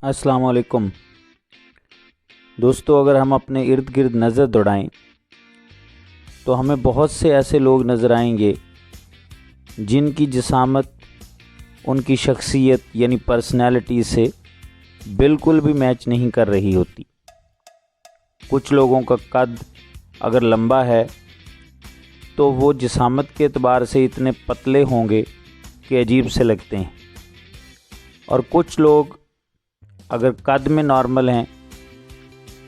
السلام علیکم دوستو، اگر ہم اپنے ارد گرد نظر دوڑائیں تو ہمیں بہت سے ایسے لوگ نظر آئیں گے جن کی جسامت ان کی شخصیت یعنی پرسنالٹی سے بالکل بھی میچ نہیں کر رہی ہوتی۔ کچھ لوگوں کا قد اگر لمبا ہے تو وہ جسامت کے اعتبار سے اتنے پتلے ہوں گے کہ عجیب سے لگتے ہیں، اور کچھ لوگ اگر قد میں نارمل ہیں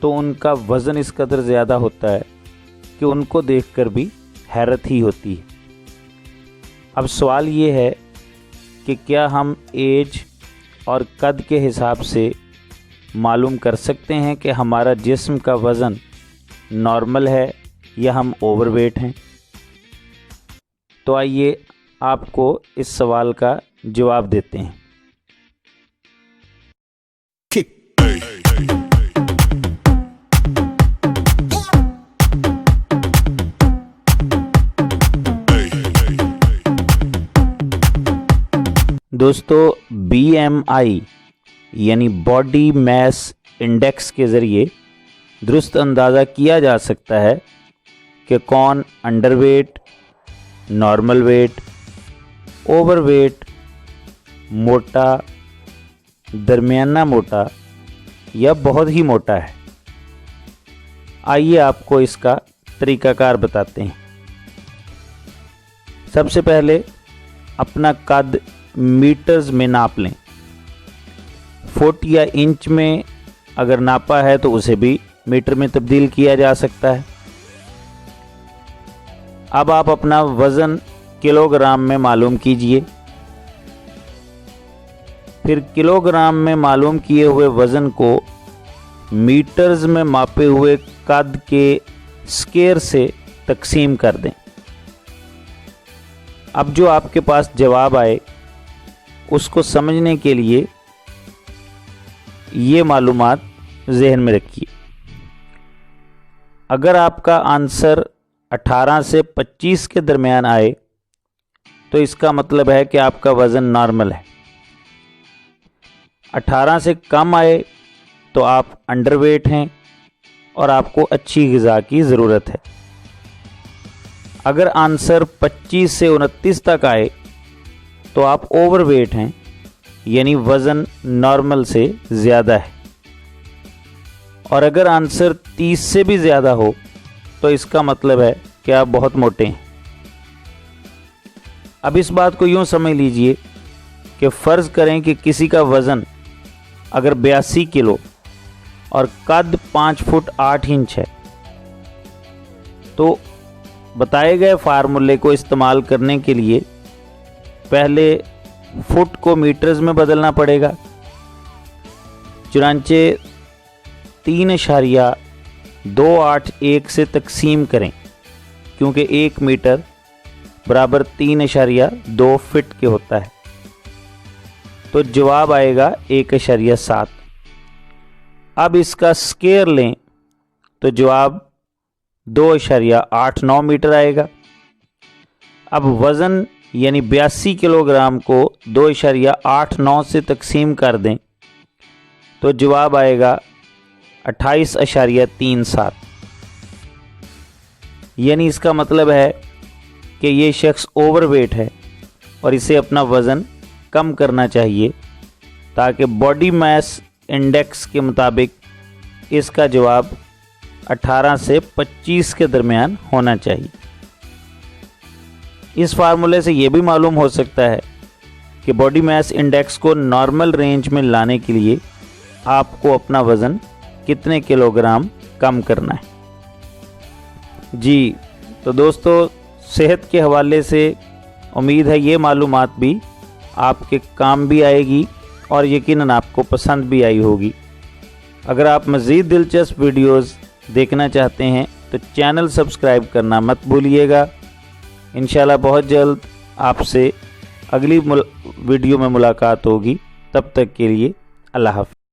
تو ان کا وزن اس قدر زیادہ ہوتا ہے کہ ان کو دیکھ کر بھی حیرت ہی ہوتی ہے۔ اب سوال یہ ہے کہ کیا ہم ایج اور قد کے حساب سے معلوم کر سکتے ہیں کہ ہمارا جسم کا وزن نارمل ہے یا ہم اوور ویٹ ہیں؟ تو آئیے آپ کو اس سوال کا جواب دیتے ہیں۔ دوستو، بی ایم آئی یعنی باڈی میس انڈیکس کے ذریعے درست اندازہ کیا جا سکتا ہے کہ کون underweight, normal weight, overweight, موٹا، درمیانہ موٹا یا بہت ہی موٹا ہے۔ آئیے آپ کو اس کا طریقہ کار بتاتے ہیں۔ سب سے پہلے اپنا قد میٹرز میں ناپ لیں۔ فٹ یا انچ میں اگر ناپا ہے تو اسے بھی میٹر میں تبدیل کیا جا سکتا ہے۔ اب آپ اپنا وزن کلو گرام میں معلوم کیجئے۔ پھر کلو گرام میں معلوم کیے ہوئے وزن کو میٹرز میں ماپے ہوئے قد کے اسکیئر سے تقسیم کر دیں۔ اب جو آپ کے پاس جواب آئے اس کو سمجھنے کے لیے یہ معلومات ذہن میں رکھیے۔ اگر آپ کا آنسر 18 سے 25 کے درمیان آئے تو اس کا مطلب ہے کہ آپ کا وزن نارمل ہے۔ 18 سے کم آئے تو آپ انڈر ویٹ ہیں اور آپ کو اچھی غذا کی ضرورت ہے۔ اگر آنسر 25 سے 29 تک آئے تو آپ اوور ویٹ ہیں، یعنی وزن نارمل سے زیادہ ہے۔ اور اگر آنسر 30 سے بھی زیادہ ہو تو اس کا مطلب ہے کہ آپ بہت موٹے ہیں۔ اب اس بات کو یوں سمجھ لیجئے کہ فرض کریں کہ کسی کا وزن اگر 82 کلو اور قد 5 فٹ 8 انچ ہے تو بتائے گئے فارمولے کو استعمال کرنے کے لیے پہلے فٹ کو میٹرز میں بدلنا پڑے گا۔ چنانچہ 3.281 سے تقسیم کریں، کیونکہ 1 میٹر برابر 3.2 فٹ کے ہوتا ہے، تو جواب آئے گا 1.7۔ اب اس کا اسکیئر لیں تو جواب 2.89 میٹر آئے گا۔ اب وزن یعنی 82 کلو گرام کو 2.89 سے تقسیم کر دیں تو جواب آئے گا 28.37۔ یعنی اس کا مطلب ہے کہ یہ شخص اوور ویٹ ہے اور اسے اپنا وزن کم کرنا چاہیے تاکہ باڈی میس انڈیکس کے مطابق اس کا جواب 18 سے 25 کے درمیان ہونا چاہیے۔ اس فارمولے سے یہ بھی معلوم ہو سکتا ہے کہ باڈی میس انڈیکس کو نارمل رینج میں لانے کے لیے آپ کو اپنا وزن کتنے کلو گرام کم کرنا ہے۔ جی تو دوستو، صحت کے حوالے سے امید ہے یہ معلومات بھی آپ کے کام بھی آئے گی اور یقیناً آپ کو پسند بھی آئی ہوگی۔ اگر آپ مزید دلچسپ ویڈیوز دیکھنا چاہتے ہیں تو چینل سبسکرائب کرنا مت بھولیے گا۔ انشاءاللہ بہت جلد آپ سے اگلی ویڈیو میں ملاقات ہوگی۔ تب تک کے لیے اللہ حافظ۔